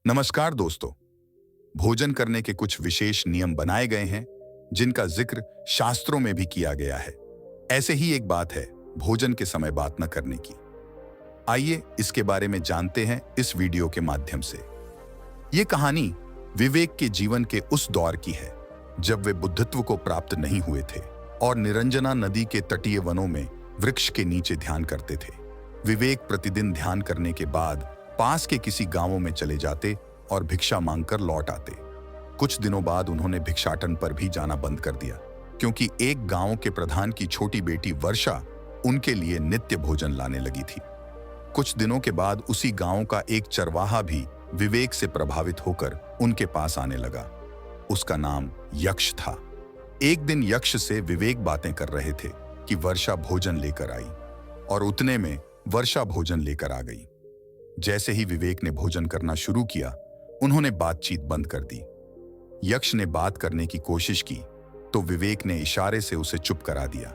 नमस्कार दोस्तों। भोजन करने के कुछ विशेष नियम बनाए गए हैं जिनका जिक्र शास्त्रों में भी किया गया है। ऐसे ही एक बात है भोजन के समय बात न करने की। आइए इसके बारे में जानते हैं इस वीडियो के माध्यम से। ये कहानी विवेक के जीवन के उस दौर की है जब वे बुद्धत्व को प्राप्त नहीं हुए थे और निरंजना नदी के तटीय वनों में वृक्ष के नीचे ध्यान करते थे। विवेक प्रतिदिन ध्यान करने के बाद पास के किसी गांवों में चले जाते और भिक्षा मांगकर लौट आते। कुछ दिनों बाद उन्होंने भिक्षाटन पर भी जाना बंद कर दिया क्योंकि एक गांव के प्रधान की छोटी बेटी वर्षा उनके लिए नित्य भोजन लाने लगी थी। कुछ दिनों के बाद उसी गांव का एक चरवाहा भी विवेक से प्रभावित होकर उनके पास आने लगा। उसका नाम यक्ष था। एक दिन यक्ष से विवेक बातें कर रहे थे कि वर्षा भोजन लेकर आई और उतने में वर्षा भोजन लेकर आ गई। जैसे ही विवेक ने भोजन करना शुरू किया उन्होंने बातचीत बंद कर दी। यक्ष ने बात करने की कोशिश की तो विवेक ने इशारे से उसे चुप करा दिया।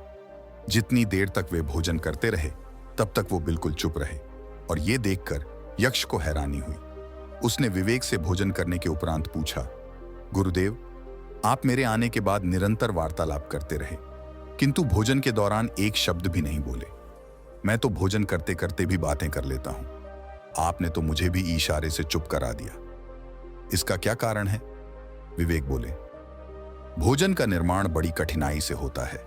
जितनी देर तक वे भोजन करते रहे तब तक वो बिल्कुल चुप रहे और ये देखकर यक्ष को हैरानी हुई। उसने विवेक से भोजन करने के उपरांत पूछा, गुरुदेव, आप मेरे आने के बाद निरंतर वार्तालाप करते रहे किंतु भोजन के दौरान एक शब्द भी नहीं बोले। मैं तो भोजन करते करते भी बातें कर लेता हूं, आपने तो मुझे भी इशारे से चुप करा दिया। इसका क्या कारण है? विवेक बोले, भोजन का निर्माण बड़ी कठिनाई से होता है।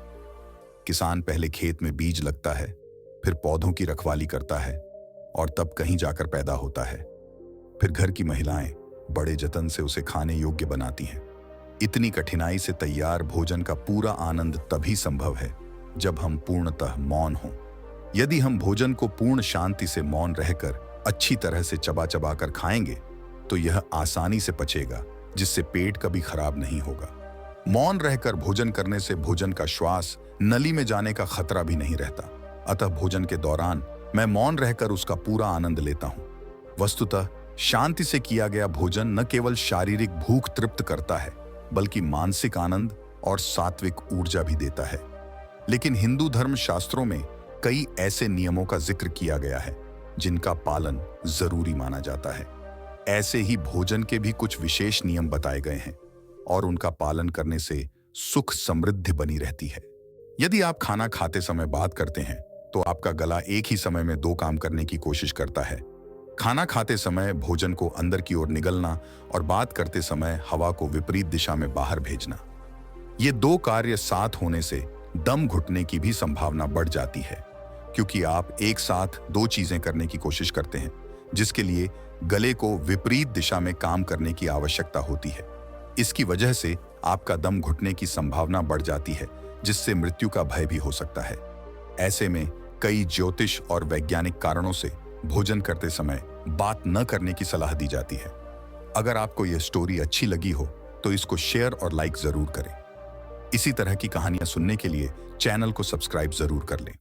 किसान पहले खेत में बीज लगता है, फिर पौधों की रखवाली करता है और तब कहीं जाकर पैदा होता है। फिर घर की महिलाएं बड़े जतन से उसे खाने योग्य बनाती हैं। इतनी कठिनाई से तैयार भोजन का पूरा आनंद तभी संभव है जब हम पूर्णतः मौन हों। यदि हम भोजन को पूर्ण शांति से मौन रहकर अच्छी तरह से चबा चबा कर खाएंगे तो यह आसानी से पचेगा, जिससे पेट कभी खराब नहीं होगा। मौन रहकर भोजन करने से भोजन का श्वास नली में जाने का खतरा भी नहीं रहता। अतः भोजन के दौरान मैं मौन रहकर उसका पूरा आनंद लेता हूँ। वस्तुतः शांति से किया गया भोजन न केवल शारीरिक भूख तृप्त करता है बल्कि मानसिक आनंद और सात्विक ऊर्जा भी देता है। लेकिन हिंदू धर्म शास्त्रों में कई ऐसे नियमों का जिक्र किया गया है जिनका पालन जरूरी माना जाता है। ऐसे ही भोजन के भी कुछ विशेष नियम बताए गए हैं और उनका पालन करने से सुख समृद्धि बनी रहती है। यदि आप खाना खाते समय बात करते हैं तो आपका गला एक ही समय में दो काम करने की कोशिश करता है। खाना खाते समय भोजन को अंदर की ओर निगलना और बात करते समय हवा को विपरीत दिशा में बाहर भेजना। ये दो कार्य साथ होने से दम घुटने की भी संभावना बढ़ जाती है क्योंकि आप एक साथ दो चीजें करने की कोशिश करते हैं जिसके लिए गले को विपरीत दिशा में काम करने की आवश्यकता होती है। इसकी वजह से आपका दम घुटने की संभावना बढ़ जाती है जिससे मृत्यु का भय भी हो सकता है। ऐसे में कई ज्योतिष और वैज्ञानिक कारणों से भोजन करते समय बात न करने की सलाह दी जाती है। अगर आपको यह स्टोरी अच्छी लगी हो तो इसको शेयर और लाइक जरूर करें। इसी तरह की कहानियां सुनने के लिए चैनल को सब्सक्राइब जरूर कर लें।